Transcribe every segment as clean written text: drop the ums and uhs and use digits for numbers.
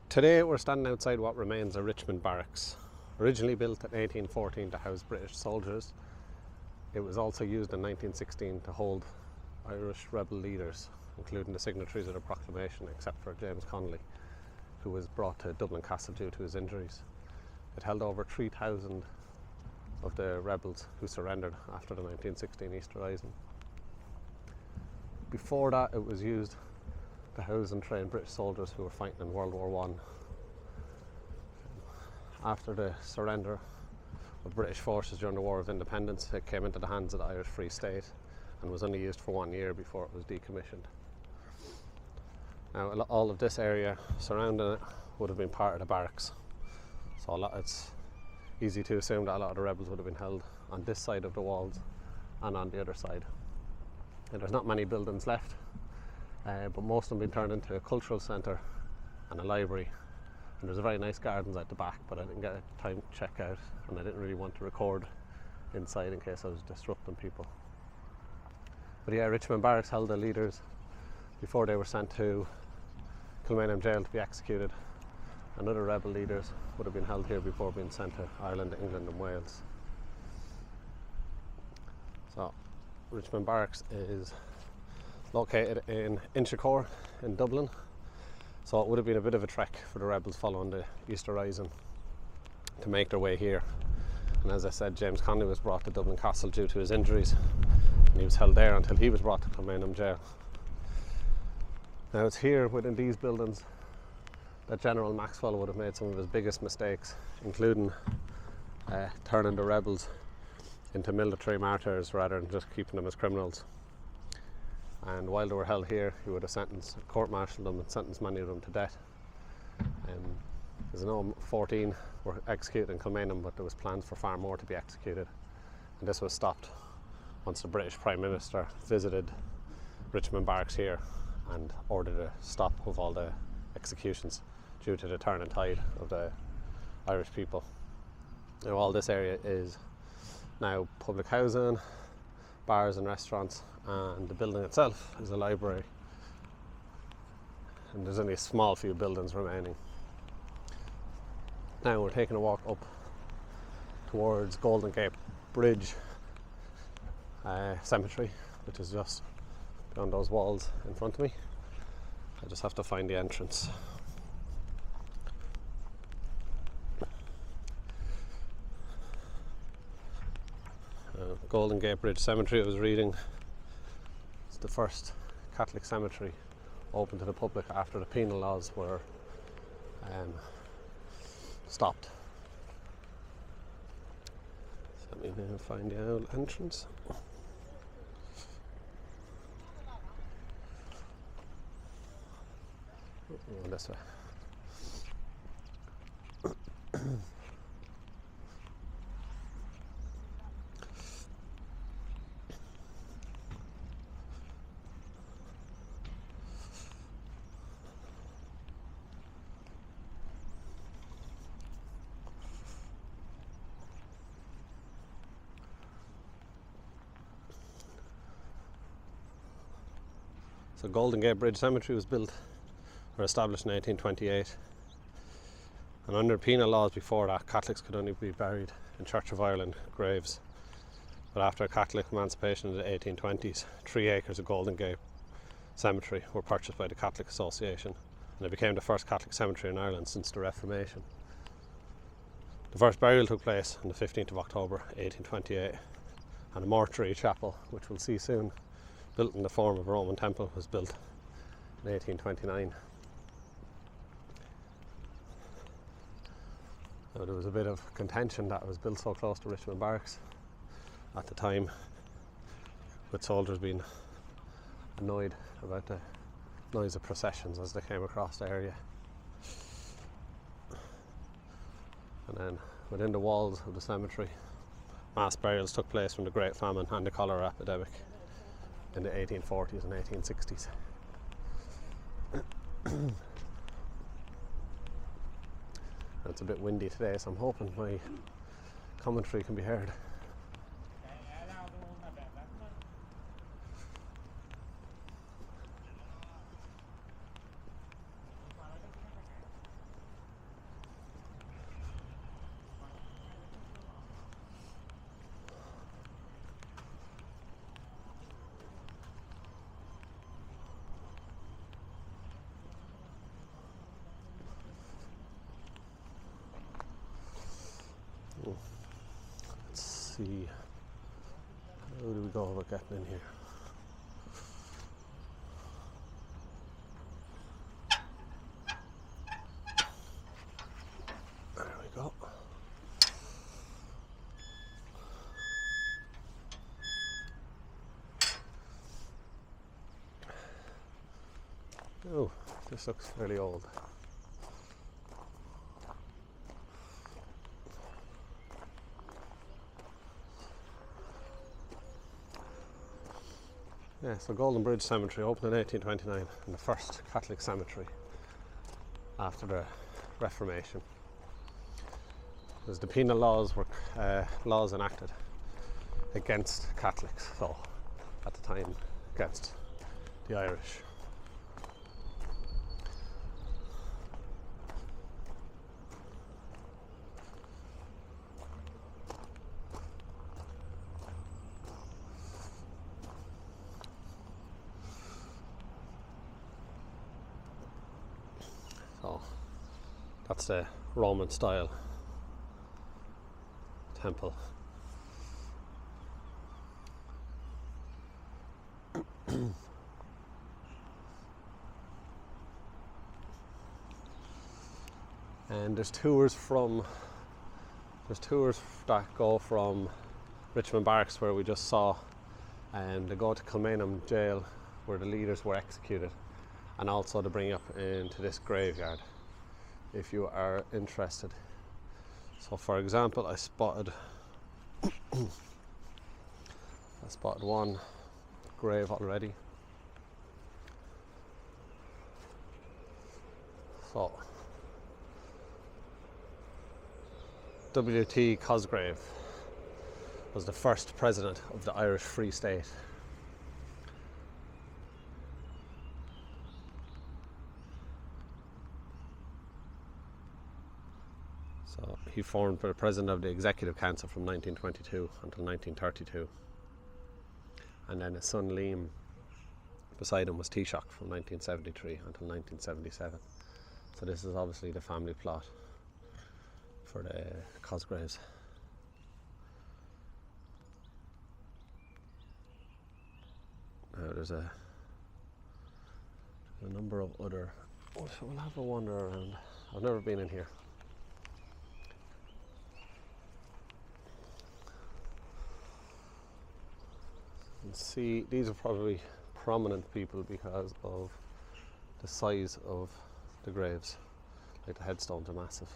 Today we're standing outside what remains of Richmond Barracks. Originally built in 1814 to house British soldiers, it was also used in 1916 to hold Irish rebel leaders, including the signatories of the proclamation, except for James Connolly, who was brought to Dublin Castle due to his injuries. It held over 3,000 of the rebels who surrendered after the 1916 Easter Rising. Before that, it was used to house and train British soldiers who were fighting in World War I. After the surrender of British forces during the War of Independence, it came into the hands of the Irish Free State and was only used for 1 year before it was decommissioned. Now, all of this area surrounding it would have been part of the barracks, so it's easy to assume that a lot of the rebels would have been held on this side of the walls and on the other side. And there's not many buildings left, but most of them have been turned into a cultural centre and a library. And there's a very nice gardens at the back, but I didn't get time to check out, and I didn't really want to record inside in case I was disrupting people. But yeah, Richmond Barracks held the leaders before they were sent to Kilmainham Jail to be executed, and other rebel leaders would have been held here before being sent to Ireland, England and Wales. So Richmond Barracks is located in Inchicore in Dublin, so it would have been a bit of a trek for the rebels following the Easter Rising to make their way here. And as I said, James Connolly was brought to Dublin Castle due to his injuries, and he was held there until he was brought to Kilmainham Jail. Now it's here within these buildings that General Maxwell would have made some of his biggest mistakes, including turning the rebels into military martyrs rather than just keeping them as criminals. And while they were held here, he would have court-martialed them and sentenced many of them to death. As I know, 14 were executed in Kilmainham, but there was plans for far more to be executed, and this was stopped once the British Prime Minister visited Richmond Barracks here and ordered a stop of all the executions due to the turning tide of the Irish people. Now, all this area is now public housing, bars and restaurants, and the building itself is a library, and there's only a small few buildings remaining. Now we're taking a walk up towards Goldenbridge Cemetery, which is just beyond those walls in front of me. I just have to find the entrance. Goldenbridge Cemetery, I was reading, it's the first Catholic cemetery open to the public after the penal laws were stopped. So let me now find the old entrance. Oh, this way. So Goldenbridge Cemetery was built or established in 1828, and under penal laws before that, Catholics could only be buried in Church of Ireland graves. But after Catholic emancipation in the 1820s, 3 acres of Goldenbridge Cemetery were purchased by the Catholic Association, and it became the first Catholic cemetery in Ireland since the Reformation. The first burial took place on the 15th of October 1828, and a mortuary chapel, which we'll see soon, built in the form of a Roman temple, was built in 1829. Now, there was a bit of contention that it was built so close to Richmond Barracks at the time, with soldiers being annoyed about the noise of processions as they came across the area. And then within the walls of the cemetery, mass burials took place from the Great Famine and the cholera epidemic in the 1840s and 1860s. It's a bit windy today, so I'm hoping my commentary can be heard. see, how do we go about getting in here? There we go. Oh, this looks fairly old. Yeah, so Goldenbridge Cemetery opened in 1829 and the first Catholic cemetery after the Reformation. Because the penal laws were laws enacted against Catholics, so at the time against the Irish. So that's the Roman style temple. And there's tours that go from Richmond Barracks, where we just saw, and they go to Kilmainham jail where the leaders were executed, and also to bring you up into this graveyard if you are interested. So for example, I spotted one grave already. So W.T. Cosgrave was the first president of the Irish Free State. So he formed the president of the Executive Council from 1922 until 1932. And then his son Liam beside him was Taoiseach from 1973 until 1977. So this is obviously the family plot for the Cosgraves. Now there's a number of other, so we'll have a wander around. I've never been in here. And see, these are probably prominent people because of the size of the graves. Like the headstones are massive.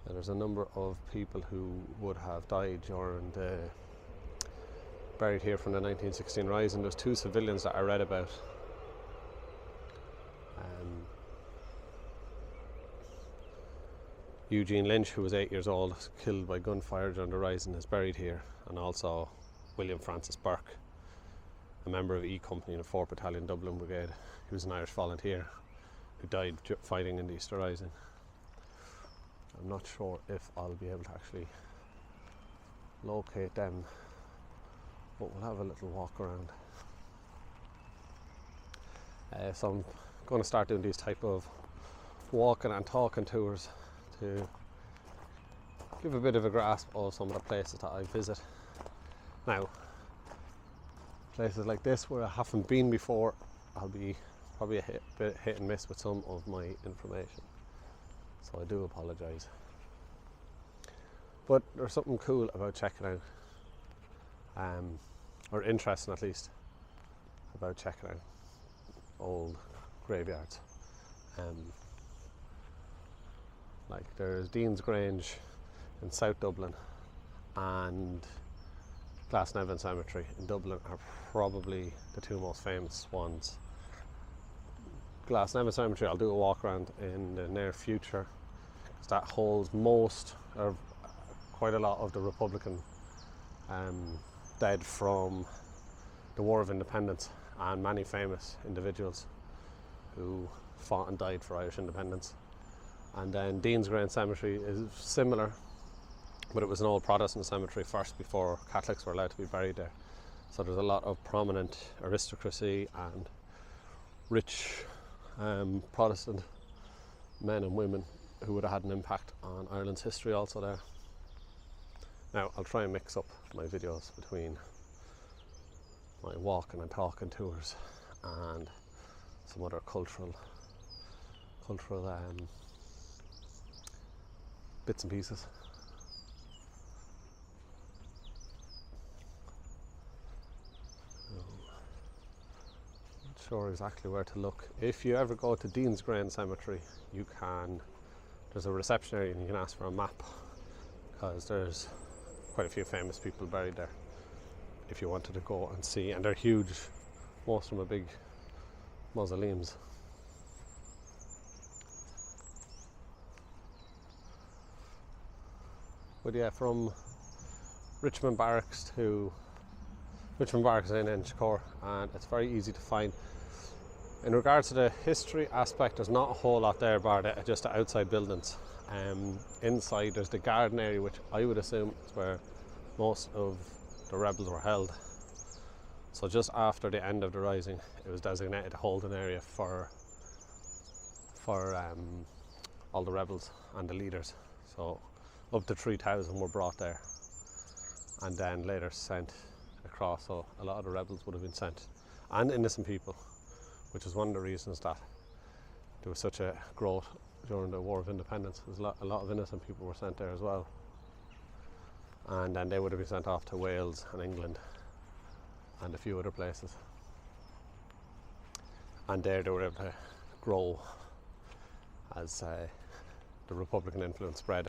And there's a number of people who would have died during the buried here from the 1916 Rising. There's two civilians that I read about. Eugene Lynch, who was 8 years old, killed by gunfire during the Rising, is buried here, and also William Francis Burke, a member of E Company in the 4th Battalion Dublin Brigade. He was an Irish volunteer who died fighting in the Easter Rising. I'm not sure if I'll be able to actually locate them, but we'll have a little walk around. So I'm going to start doing these type of walking and talking tours to give a bit of a grasp of some of the places that I visit. Now, places like this where I haven't been before, I'll be probably a bit hit and miss with some of my information, so I do apologise. But there's something cool about checking out, or interesting at least, about checking out old graveyards. Like there's Dean's Grange in South Dublin and Glasnevin Cemetery in Dublin are probably the two most famous ones. Glasnevin Cemetery I'll do a walk around in the near future, because that holds most or quite a lot of the Republican dead from the War of Independence, and many famous individuals who fought and died for Irish independence. And then Dean's Grange Cemetery is similar, but it was an old Protestant cemetery first before Catholics were allowed to be buried there. So there's a lot of prominent aristocracy and rich Protestant men and women who would have had an impact on Ireland's history also there. Now I'll try and mix up my videos between my walking and talking tours and some other cultural bits and pieces. Not sure exactly where to look. If you ever go to Dean's Grange Cemetery, there's a reception area and you can ask for a map, because there's quite a few famous people buried there if you wanted to go and see, and they're huge. Most of them are big mausoleums. But yeah, from Richmond Barracks in Inchicore, and it's very easy to find. In regards to the history aspect, there's not a whole lot there bar just the outside buildings. Inside there's the garden area, which I would assume is where most of the rebels were held. So just after the end of the rising, it was designated a holding area for all the rebels and the leaders. So up to 3,000 were brought there and then later sent across. So a lot of the rebels would have been sent, and innocent people, which is one of the reasons that there was such a growth during the War of Independence. A lot of innocent people were sent there as well, and then they would have been sent off to Wales and England and a few other places, and there they were able to grow as the Republican influence spread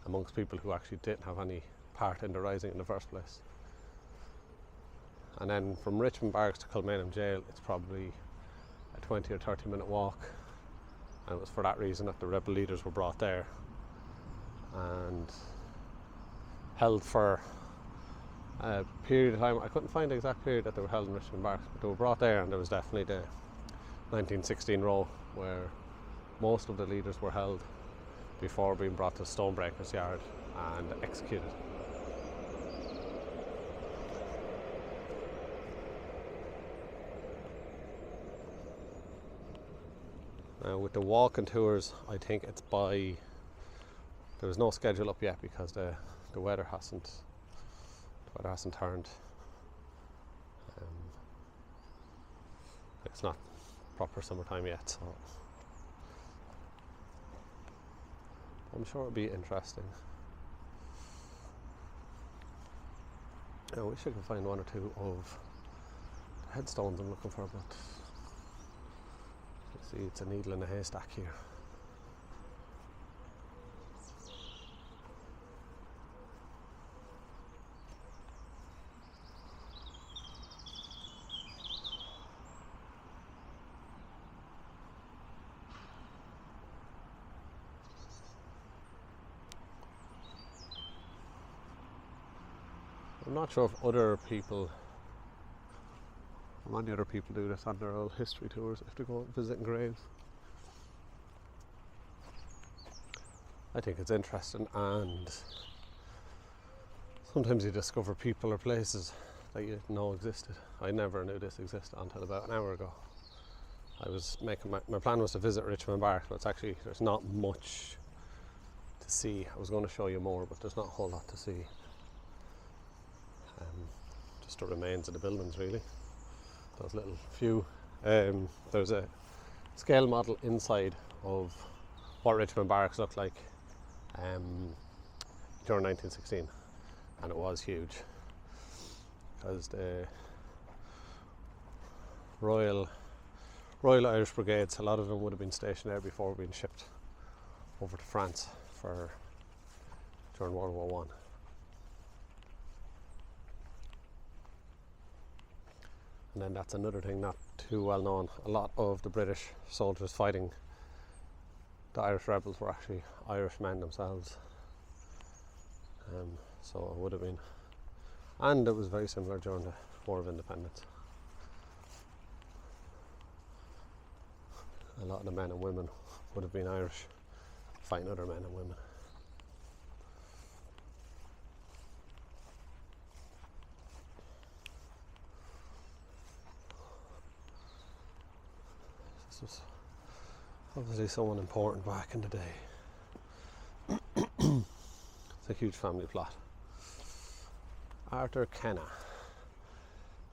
amongst people who actually didn't have any part in the rising in the first place. And then from Richmond Barracks to Kilmainham Jail, it's probably a 20 or 30 minute walk, and it was for that reason that the rebel leaders were brought there and held for a period of time. I couldn't find the exact period that they were held in Richmond Barracks, but they were brought there, and there was definitely the 1916 row where most of the leaders were held before being brought to Stonebreaker's Yard and executed. Now with the walking tours, I think it's there was no schedule up yet because the weather hasn't turned. It's not proper summertime yet, so I'm sure it'll be interesting. I wish I could find one or two of the headstones I'm looking for, but you see, it's a needle in a haystack here. I'm not sure if many other people do this on their old history tours if they go visiting graves. I think it's interesting, and sometimes you discover people or places that you didn't know existed. I never knew this existed until about an hour ago. I was making my plan was to visit Richmond Barracks, but there's not much to see. I was going to show you more, but there's not a whole lot to see. Just the remains of the buildings, really. Those little few. There's a scale model inside of what Richmond Barracks looked like during 1916, and it was huge because the Royal Irish Brigades, a lot of them would have been stationed there before being shipped over to France during World War One. And then that's another thing not too well known. A lot of the British soldiers fighting the Irish rebels were actually Irish men themselves. So it would have been, and it was very similar during the War of Independence. A lot of the men and women would have been Irish fighting other men and women. Obviously someone important back in the day. It's a huge family plot. Arthur Kenna,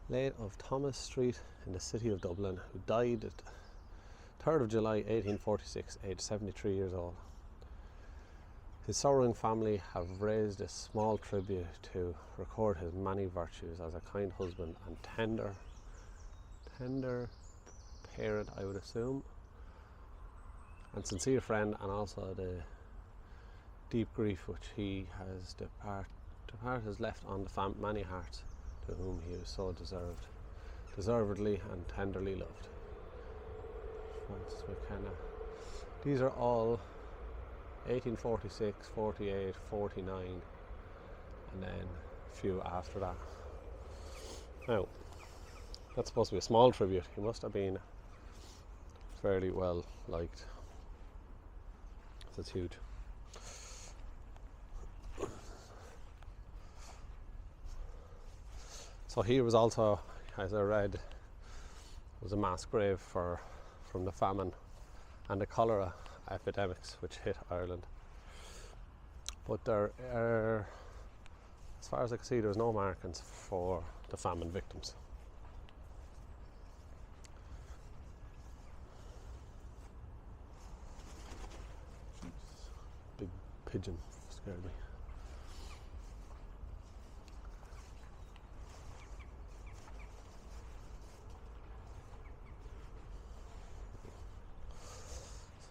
late of Thomas Street in the city of Dublin, who died at 3rd of July 1846, aged 73 years old. His sorrowing family have raised a small tribute to record his many virtues as a kind husband and tender parent, I would assume, and sincere friend, and also the deep grief which he has has left on the many hearts to whom he was so deservedly and tenderly loved. Francis McKenna. These are all 1846, 48, 49, and then a few after that. Now, that's supposed to be a small tribute. He must have been fairly well liked. That's huge. So here was also, as I read, was a mass grave from the famine and the cholera epidemics which hit Ireland. But there are, as far as I can see, there was no markings for the famine victims. Big pigeon scared me.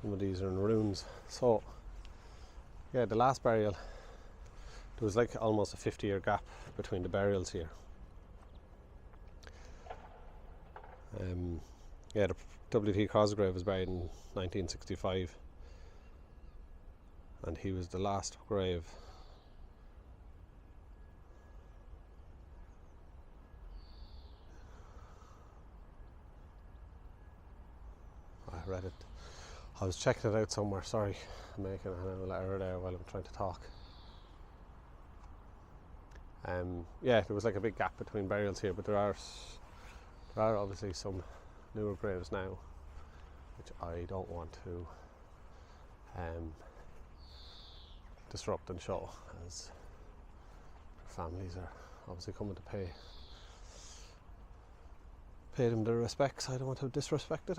Some of these are in ruins. So, yeah, the last burial, there was like almost a 50-year gap between the burials here. Yeah, the W.T. Cosgrave was buried in 1965, and he was the last grave. I read it. I was checking it out somewhere, sorry, I'm making an little error there while I'm trying to talk. Yeah, there was like a big gap between burials here, but there are obviously some newer graves now, which I don't want to disrupt and show, as families are obviously coming to pay them their respects. I don't want to disrespect it.